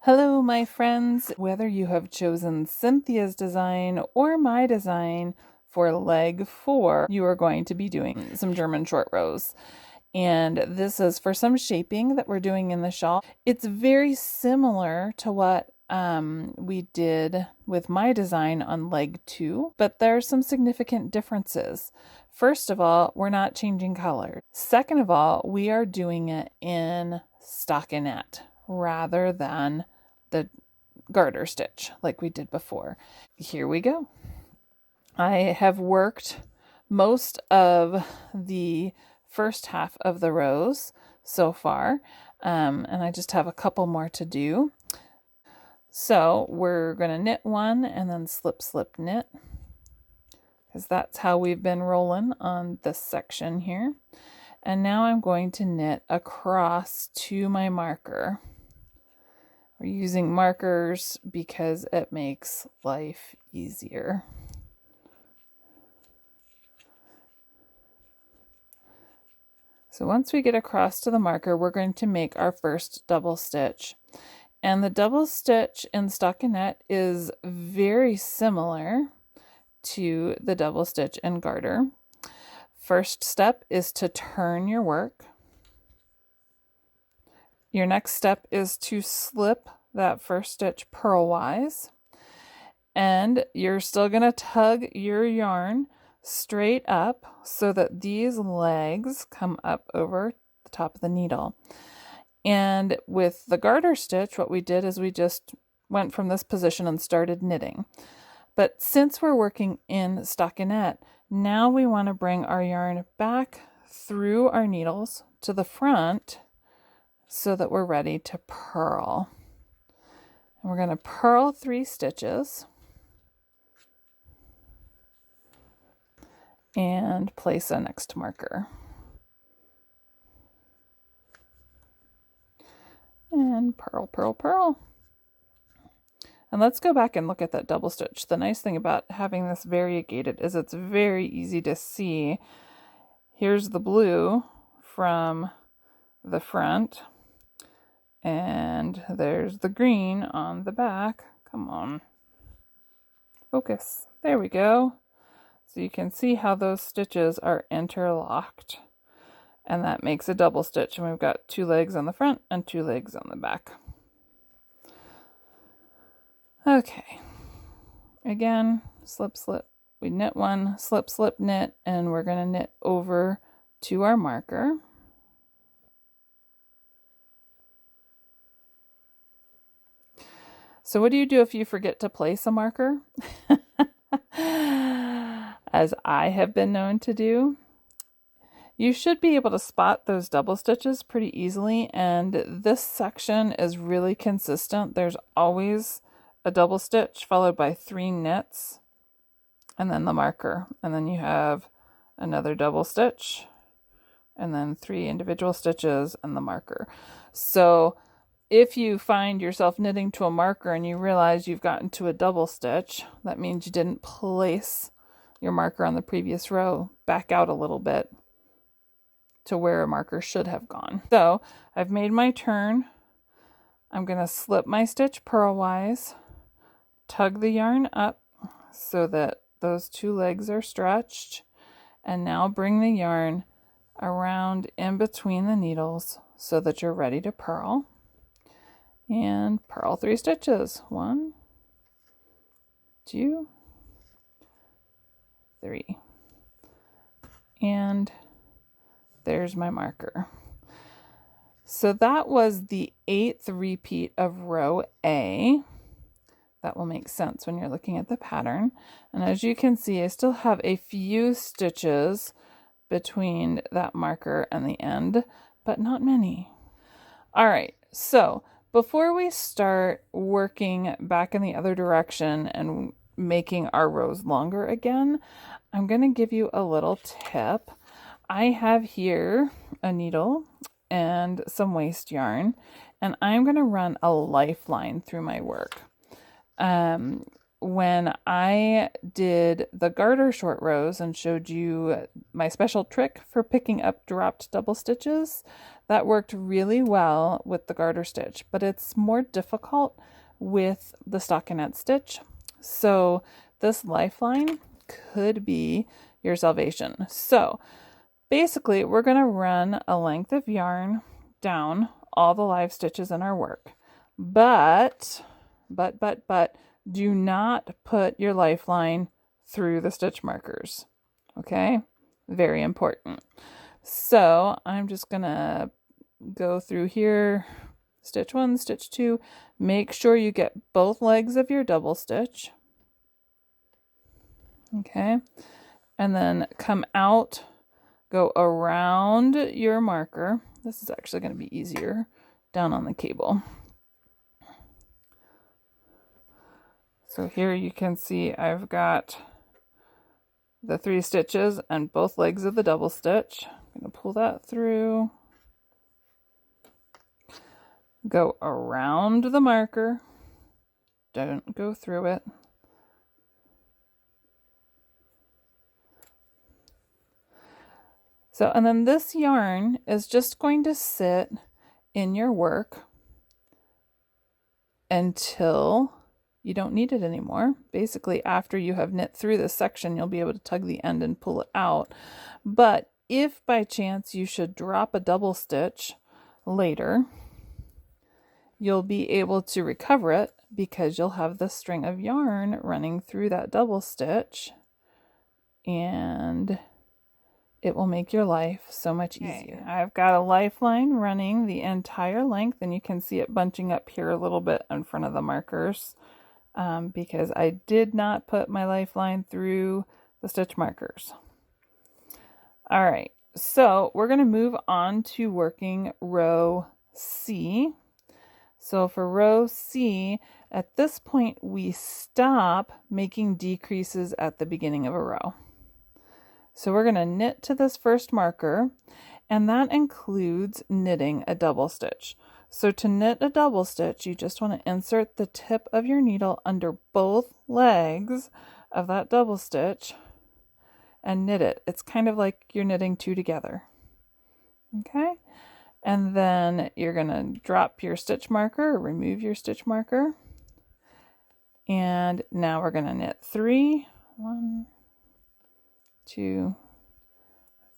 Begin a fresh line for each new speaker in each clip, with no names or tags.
Hello, my friends. Whether you have chosen Cynthia's design or my design for leg 4, you are going to be doing some German short rows. And this is for some shaping that we're doing in the shawl. It's very similar to what we did with my design on leg 2, but there are some significant differences. First of all, we're not changing color. Second of all, we are doing it in stockinette rather than the garter stitch like we did before. Here we go. I have worked most of the first half of the rows so far, and I just have a couple more to do. So we're going to knit one and then slip, slip, knit, because that's how we've been rolling on this section here. And now I'm going to knit across to my marker. We're using markers because it makes life easier. So once we get across to the marker, we're going to make our first double stitch. And the double stitch in stockinette is very similar to the double stitch in garter. First step is to turn your work. Your next step is to slip that first stitch purlwise, and you're still going to tug your yarn straight up so that these legs come up over the top of the needle. And with the garter stitch, what we did is we just went from this position and started knitting. But since we're working in stockinette, now we want to bring our yarn back through our needles to the front so that we're ready to purl. And we're going to purl 3 stitches and place a next marker. And purl, purl, purl. And let's go back and look at that double stitch. The nice thing about having this variegated is it's very easy to see. Here's the blue from the front, and there's the green on the back. Come on, focus. There we go. So you can see how those stitches are interlocked, and that makes a double stitch. And we've got 2 legs on the front and 2 legs on the back. Okay, again, slip, slip. We knit one, slip, slip, knit, and we're going to knit over to our marker. So what do you do if you forget to place a marker? As I have been known to do. You should be able to spot those double stitches pretty easily, and this section is really consistent. There's always a double stitch followed by 3 knits and then the marker, and then you have another double stitch and then 3 individual stitches and the marker. So if you find yourself knitting to a marker and you realize you've gotten to a double stitch, that means you didn't place your marker on the previous row. Back out a little bit to where a marker should have gone. So I've made my turn. I'm going to slip my stitch purlwise, tug the yarn up so that those 2 legs are stretched, and now bring the yarn around in between the needles so that you're ready to purl. And purl 3 stitches. 1, 2, 3. And there's my marker. So that was the 8th repeat of row A. That will make sense when you're looking at the pattern. And as you can see, I still have a few stitches between that marker and the end, but not many. All right, so before we start working back in the other direction and making our rows longer again, I'm going to give you a little tip. I have here a needle and some waste yarn, and I'm going to run a lifeline through my work. when I did the garter short rows and showed you my special trick for picking up dropped double stitches, that worked really well with the garter stitch, but it's more difficult with the stockinette stitch. So this lifeline could be your salvation. So basically, we're going to run a length of yarn down all the live stitches in our work, but do not put your lifeline through the stitch markers. Okay, very important. So I'm just gonna go through here, stitch 1, stitch 2, make sure you get both legs of your double stitch. Okay, and then come out, go around your marker. This is actually going to be easier down on the cable. So here you can see I've got the 3 stitches and both legs of the double stitch. I'm going to pull that through, go around the marker, don't go through it. So, and then this yarn is just going to sit in your work until you don't need it anymore. Basically, after you have knit through this section, you'll be able to tug the end and pull it out. But if by chance you should drop a double stitch later, you'll be able to recover it because you'll have the string of yarn running through that double stitch, and it will make your life so much easier. Okay. I've got a lifeline running the entire length, and you can see it bunching up here a little bit in front of the markers because I did not put my lifeline through the stitch markers. All right, so we're going to move on to working row C. So for row C, at this point, we stop making decreases at the beginning of a row. So we're going to knit to this first marker, and that includes knitting a double stitch. So to knit a double stitch, you just want to insert the tip of your needle under both legs of that double stitch and knit it. It's kind of like you're knitting 2 together. Okay? And then you're going to drop your stitch marker, or remove your stitch marker. And now we're going to knit 3. 1, 2,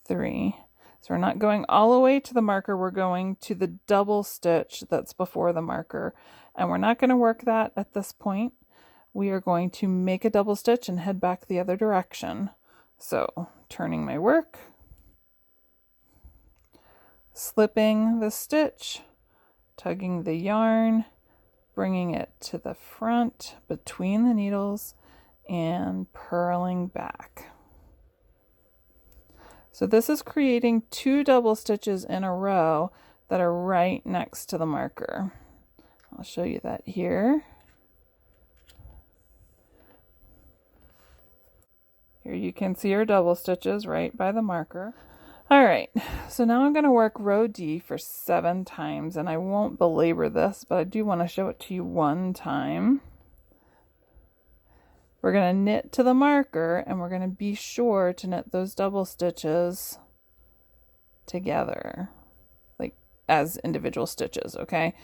3. So we're not going all the way to the marker, we're going to the double stitch that's before the marker. And we're not going to work that at this point. We are going to make a double stitch and head back the other direction. So turning my work, slipping the stitch, tugging the yarn, bringing it to the front between the needles, and purling back. So this is creating 2 double stitches in a row that are right next to the marker. I'll show you that here. Here you can see our double stitches right by the marker. All right, so now I'm going to work row D for 7 times, and I won't belabor this, but I do want to show it to you one time. We're going to knit to the marker, and we're going to be sure to knit those double stitches together, like as individual stitches, okay?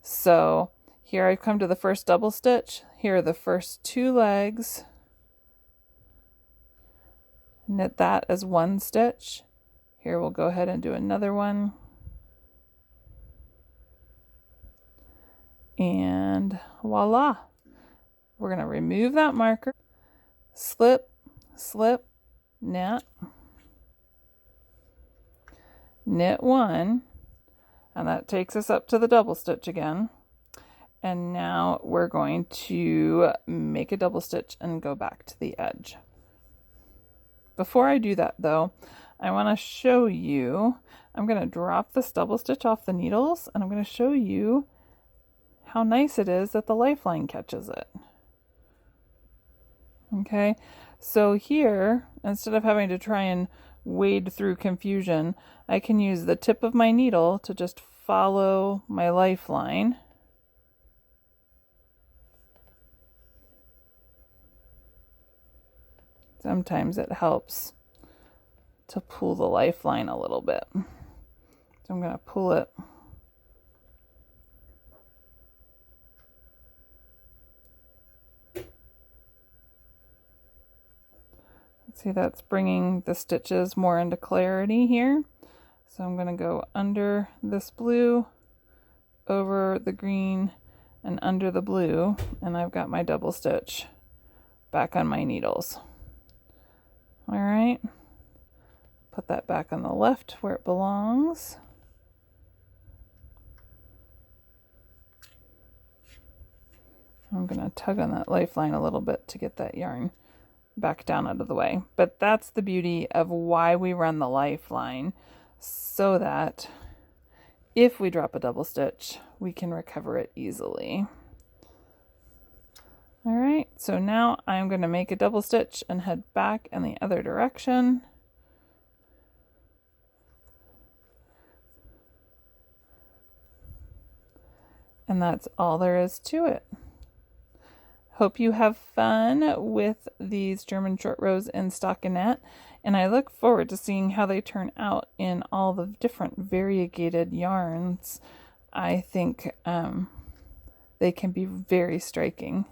So here I've come to the first double stitch. Here are the first 2 legs. Knit that as 1 stitch. Here we'll go ahead and do another one. And voila. We're going to remove that marker, slip, slip, knit, knit 1, and that takes us up to the double stitch again. And now we're going to make a double stitch and go back to the edge. Before I do that though, I want to show you, I'm going to drop this double stitch off the needles, and I'm going to show you how nice it is that the lifeline catches it. Okay, so here, instead of having to try and wade through confusion, I can use the tip of my needle to just follow my lifeline. Sometimes it helps to pull the lifeline a little bit. So I'm going to pull it. See, that's bringing the stitches more into clarity here. So I'm going to go under this blue, over the green, and under the blue, and I've got my double stitch back on my needles. All right, put that back on the left where it belongs. I'm going to tug on that lifeline a little bit to get that yarn back down out of the way. But that's the beauty of why we run the lifeline, so that if we drop a double stitch, we can recover it easily. All right, so now I'm going to make a double stitch and head back in the other direction. And that's all there is to it. Hope you have fun with these German short rows in stockinette, and I look forward to seeing how they turn out in all the different variegated yarns. I think they can be very striking.